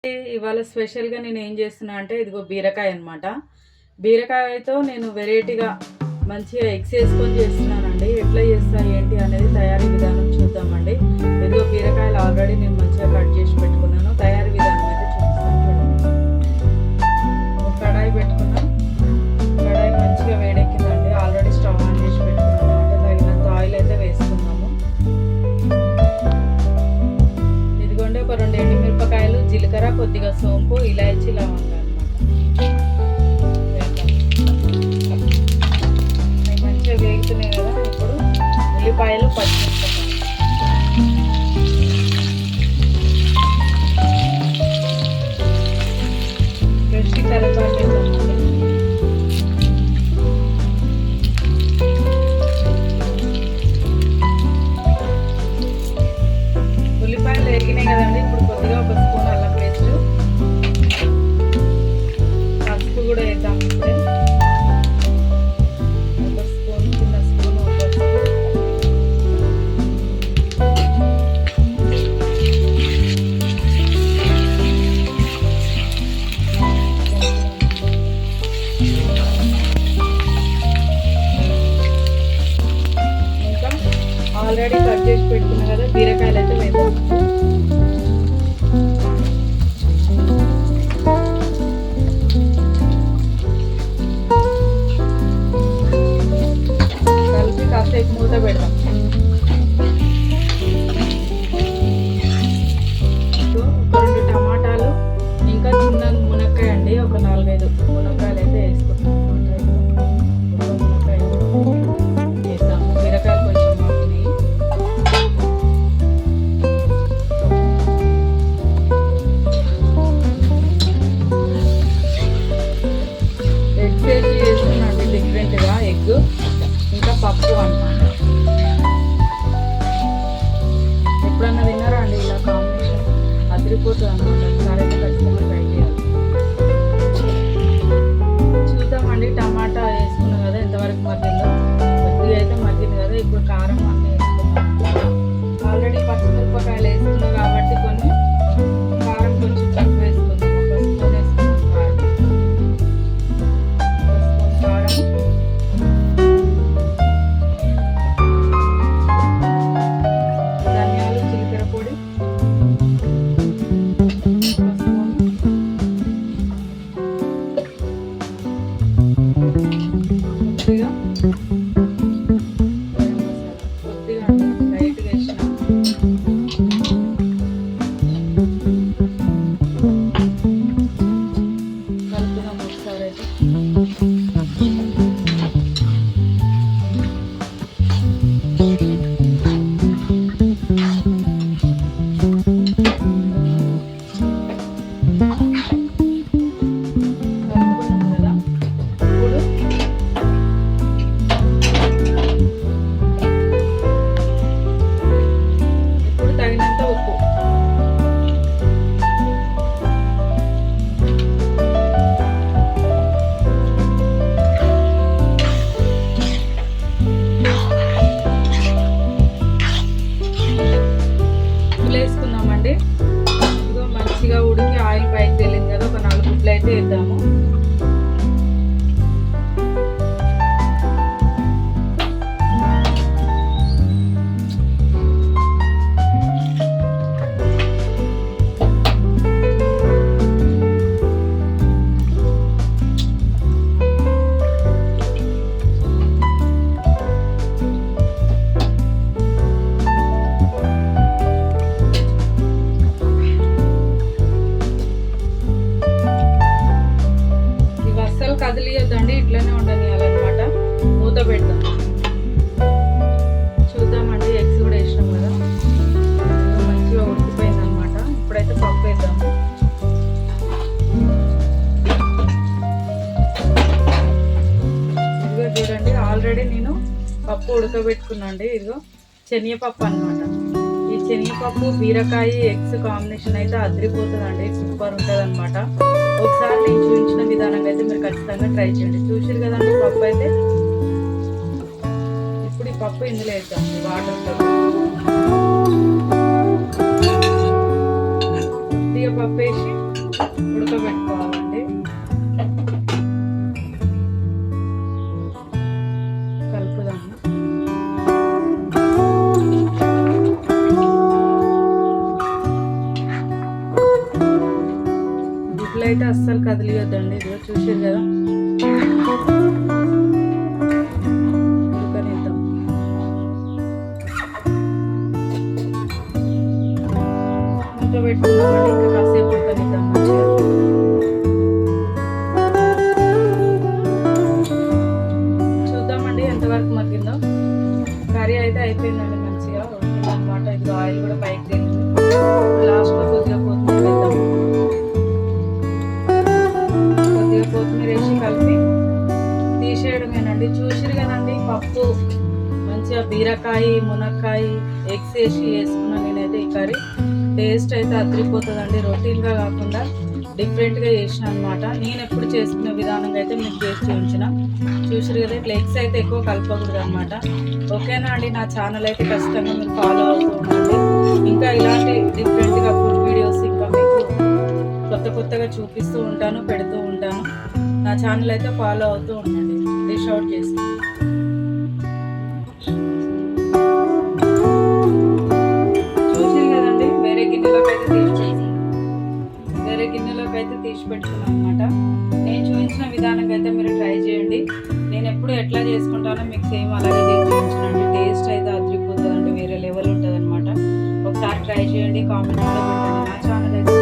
ఇవాళ స్పెషల్‌గా నేనేం చేస్తున్నా అంటే ఇదిగో బీరకాయ అనమాట. బీరకాయతో నేను వెరైటీగా మంచిగా ఎగ్స్ ఏసుకొని చేస్తున్నానండి. ఎట్లా చేస్తా ఏంటి అనేది తయారీ విధానం చూద్దామండి. ఇదిగో బీరకాయలు ఆల్రెడీ నేను మంచిగా కట్ చేసి పెట్టుకున్నాను. తయారీ విధానం అయితే చూపిస్తాను చూడండి. ఒక కడాయి పెట్టుకున్నాం. కడాయి మంచిగా వేడెక్కిందండి. ఆల్రెడీ స్టవ్ ఆన్ చేసి పెట్టుకున్నాను అనమాట. తగినంత ఆయిల్ అయితే వేసుకున్నాము. ఇదిగోండి ఒక 2 ఎండుమిరపకాయలు, జీలకర్ర, కొద్దిగా సోంపు, ఇలాచి, లవంగా అవి మంచిగా వేగుతున్నాయి కదా. ఇప్పుడు ఉల్లిపాయలు, పచ్చిమిరపకాయలు, ఫ్రెష్ కరివేపాకు వేద్దామండి. ఉల్లిపాయలు వేగినాయి కదండి. ఇప్పుడు కొద్దిగా ఒక స్పూన్ అల్లం పేస్ట్, పసుపు కూడా వేద్దాం. ఇప్పుడే ఒక స్పూన్, చిన్న స్పూన్ పసుపు, ఇంకా ఆల్రెడీ కట్ చేసి పెట్టుకున్నా కదా బీరకాయలు అయితే వేద్దాం. కలిపి కాసేపు మూత పెడదాం. ఒక 2 టమాటాలు, ఇంకా చిన్న మునక్కాయ అండి, ఒక 4-5 మునక్కాయలు అయితే వేసుకుంటాం అనమాట. ఒక మునక్కాయ వేద్దాం. బీరకాయలు కొంచెం మాకున్నాయి. ఎగ్ వేసి చేస్తున్నాండి డిఫరెంట్గా. ఎగ్ ఇంకా పప్పు అన్నమాట. ఎప్పుడన్నా తిన్నారా అండి ఇలా కాంబినేషన్? అదిరిపోతుంది అనమాట. ఒకసారి అయితే ఖచ్చితంగా ట్రై చేయాలి. చూద్దామండి. టమాటా వేసుకున్నాం కదా ఎంతవరకు మగ్గిందో. కొద్దిగా అయితే మగ్గింది కదా. ఇప్పుడు కారం అన్నీ వేసుకున్నాం. ఆల్రెడీ పచ్చిమిరపకాయలు వేసుకున్నాం కాబట్టి కొన్ని కారం కొంచెం తక్కువ వేసుకుందాం. ఒక స్పూన్ వేసుకున్నాం కారం, ఒక స్పూన్ కారం, ధనియాలు, జీలకర్ర పొడి ఒక స్పూన్, కొద్దిగా గరం మసాలా, కొద్దిగా లైట్గా వేసిన, కలుపుదాం ఒకసారి అయితే. కలుపుకున్నాం కదా. ఇప్పుడు తగినంత ఉప్పు, గుడ్లు వేసుకుందామండి. ఇదిగో మంచిగా ఉడికి ఆయిల్ పైకి తేలింది కదా. ఒక 4 గుడ్లు అయితే వేద్దాము. ఇవి అస్సలు కదిలియొద్దండి, ఇట్లనే ఉండనియాలన్నమాట. మూత పెడదాం. చూద్దామండి. ఎగ్స్ కూడా వేసినాం కదా. ఇదిగో మంచిగా ఉడికిపోయింది అనమాట. ఇప్పుడైతే పప్పు వేద్దాము. ఇదిగో చూడండి, ఆల్రెడీ నేను పప్పు ఉడకబెట్టుకున్నాండి. ఇదిగో శనగపప్పు అనమాట. ఈ శనగపప్పు బీరకాయ ఎగ్స్ కాంబినేషన్ అయితే అదిరిపోతుందండి. సూపర్ ఉంటుంది అనమాట. ఒకసారి నేను చూపించిన విధానంగా అయితే మీరు ఖచ్చితంగా ట్రై చేయండి. చూసారు కదండి పప్పు అయితే. ఇప్పుడు ఈ పప్పు ఇందులో వేద్దాం వాటర్తో. కొద్దిగా కొద్దిగా పప్పు వేసి ఉడకబెట్టుకోవాలండి. కలుపుదాము. గుడ్లు అయితే అస్సలు కదిలియొద్దండి. ఇదిగో చూసారు కదా, ఉడకనిద్దాం. ఉడకబెట్టుకున్నామండి, ఇంకా కాసేపు ఉడకనిద్దాం మంచిగా. చూద్దామండి ఎంతవరకు మగ్గిందో. కర్రీ అయితే అయిపోయిందండి, మంచిగా ఉడికిందనమాట. ఇది ఆయిల్ కూడా పైకి తేలింది. లాస్ట్లో కొద్దిగా కొత్తిమీర వేద్దాం. కొద్దిగా కొత్తిమీర వేసి కలిపి తీసేయడమేనండి. చూసిరు కదండి, పప్పు మంచిగా బీరకాయ, మునక్కాయ, ఎగ్స్ వేసి వేసుకున్నాను నేనైతే. ఈ కర్రీ టేస్ట్ అయితే అదిరిపోతుందండి. రొటీన్గా కాకుండా డిఫరెంట్గా చేసిన అనమాట. నేను ఎప్పుడు చేసుకునే విధానంగా అయితే మీకు చేసి చూపించిన. చూసారు కదా, ఇట్లా ఎగ్స్ అయితే ఎక్కువ కలపకూడదు అనమాట. ఓకేనా అండి, నా ఛానల్ అయితే ఖచ్చితంగా మీరు ఫాలో అవుతూ ఉండండి. ఇంకా ఇలాంటి డిఫరెంట్గా ఫుడ్ వీడియోస్ ఇంకా మీకు కొత్తగా చూపిస్తూ ఉంటాను, పెడుతూ ఉంటాను. నా ఛానల్ అయితే ఫాలో అవుతూ ఉండండి. డిష్ అవుట్ చేసి గిన్నెలోకి అయితే తీసి పెట్టుకున్నాను అనమాట. నేను చూపించిన విధానంగా అయితే మీరు ట్రై చేయండి. నేను ఎప్పుడు ఎట్లా చేసుకుంటానో మీకు సేమ్ అలాగే చేసి చూపించానండి. టేస్ట్ అయితే అదిరిపోతుందండి, వేరే లెవెల్ ఉంటుంది అనమాట. ఒకసారి ట్రై చేయండి, కామెంట్ కూడా పెట్టండి. నా ఛానల్ అయితే